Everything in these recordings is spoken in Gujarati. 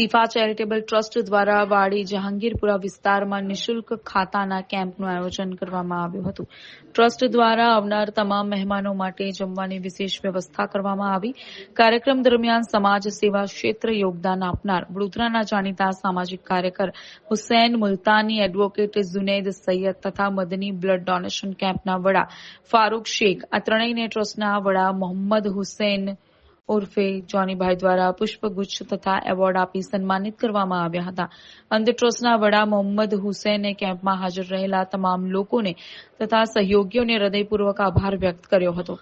શિફા ચેરિટેબલ ટ્રસ્ટ દ્વારા વાડી જહાંગીરપુરા વિસ્તારમાં નિઃશુલ્ક ખાતાના કેમ્પનું આયોજન કરવામાં આવ્યું હતું. ટ્રસ્ટ દ્વારા આવનાર તમામ મહેમાનો માટે જમવાની વિશેષ વ્યવસ્થા કરવામાં આવી. કાર્યક્રમ દરમિયાન સમાજ સેવા ક્ષેત્રે યોગદાન આપનાર વડોદરાના જાણીતા સામાજિક કાર્યકર હુસૈન મુલતાની, એડવોકેટ જુનૈદ સૈયદ તથા મદની બ્લડ ડોનેશન કેમ્પના વડા ફારૂક શેખ, આ ત્રણેયને ટ્રસ્ટના વડા મોહમ્મદ હુસૈન ઉર્ફે જોનીભાઈ દ્વારા પુષ્પગુચ્છ તથા એવોર્ડ આપી સન્માનિત કરવામાં આવ્યા હતા. અંતે ટ્રસ્ટના વડા મોહમ્મદ હુસૈને કેમ્પમાં હાજર રહેલા તમામ લોકોને તથા સહયોગીઓને હૃદયપૂર્વક આભાર વ્યક્ત કર્યો હતો.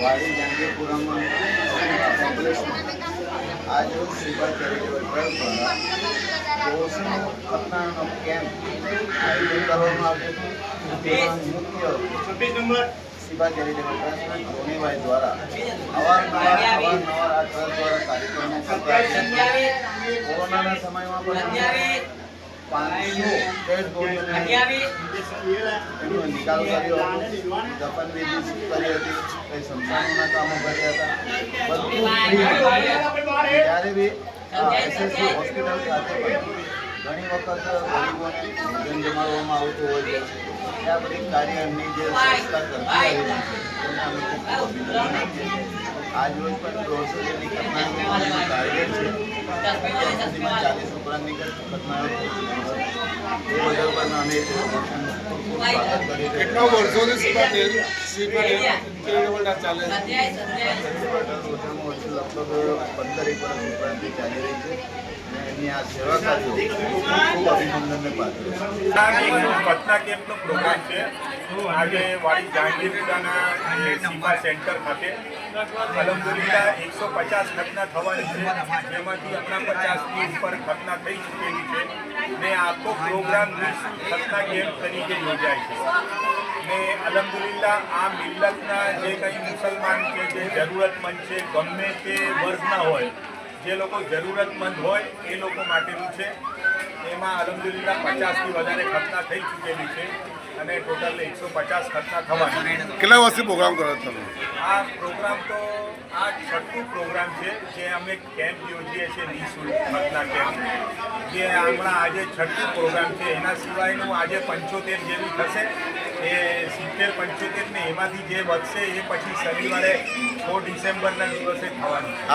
વાડી જહાંગીરપુરામાં आज શિફા ચેરિટેબલ ટ્રસ્ટ દ્વારા પોષણ ખતનાનો કેમ્પ આયોજન કરવામાં આવ્યો હતો. મુખ્ય શિફા ચેરિટેબલ ટ્રસ્ટના જોનીભાઈ દ્વારા અવારનવાર આ ટ્રસ્ટ દ્વારા કાર્યક્રમો કરતા કોરોનાના સમયમાં પણ 500 ડેડ બોડીઓને એમનો નિકાલ કર્યો હતો, દફન વિધિ કરી હતી, કંઈ સંસ્થાનોના કામો કર્યા હતા, બધું જ્યારે બી એસએસસી હોસ્પિટલ ખાતે પણ ઘણી વખત ગરીબોને ભોજન જમાડવામાં આવતું હોય છે. આ બધી કાર્ય એમની જે સંસ્થા કરતી આવી છે તેને અમે ખૂબ અભિનંદન આપીએ છીએ. આજ રોજ પણ 150 જેટલી ઘટનાઓનું ટાર્ગેટ છે. 40 ઉપરાંતની ઘટનાઓ એ બદલ પણ અમે સ્વાગત કરી કેટલા વર્ષોથી શિફા ચેરિટેબલ ચાલે છે? ઓછામાં ઓછું લગભગ 15 વર્ષ ઉપરાંતથી ચાલી રહી છે. એમની આ સેવા કાર્યો ખૂબ અભિનંદનને પાત્ર છે. ઘટના કેમ્પનો પ્રોગ્રામ છે. આજે વાડી જહાંગીરપુરાના શિફા સેન્ટર ખાતે અલહમદુલિલ્લાહ 150 ઘટના થવાની છે, જેમાંથી હમણાં 50ની ઉપર ઘટના થઈ ચૂકેલી છે ને આખો પ્રોગ્રામ નિઃશુલ્ક ઘટના કેમ્પ તરીકે યોજાય છે. ને અલહમદુલિલ્લાહ આ મિલ્લતના જે કંઈ મુસલમાન છે, જે જરૂરતમંદ છે, ગમે તે વર્ગના હોય, જે લોકો જરૂરતમંદ હોય એ લોકો માટેનું છે. એમાં અલહમદુલિલ્લાહ 50થી વધારે ઘટના થઈ ચૂકેલી છે અને ટોટલ 150 ઘટના થવાની. કેટલા વર્ષથી પ્રોગ્રામ કરો છો તમે? આ પ્રોગ્રામ તો આ છઠ્ઠું પ્રોગ્રામ છે જે અમે કેમ્પ યોજીએ છીએ, નિઃશુલ્ક ઘટના કેમ્પ, જે હમણાં આજે છઠ્ઠું પ્રોગ્રામ છે. એના સિવાયનું આજે 75 જેવી થશે. એ 70-75 ને એમાંથી જે વધશે એ પછી શનિવારે 6 ડિસેમ્બરના દિવસે થવાનું છે.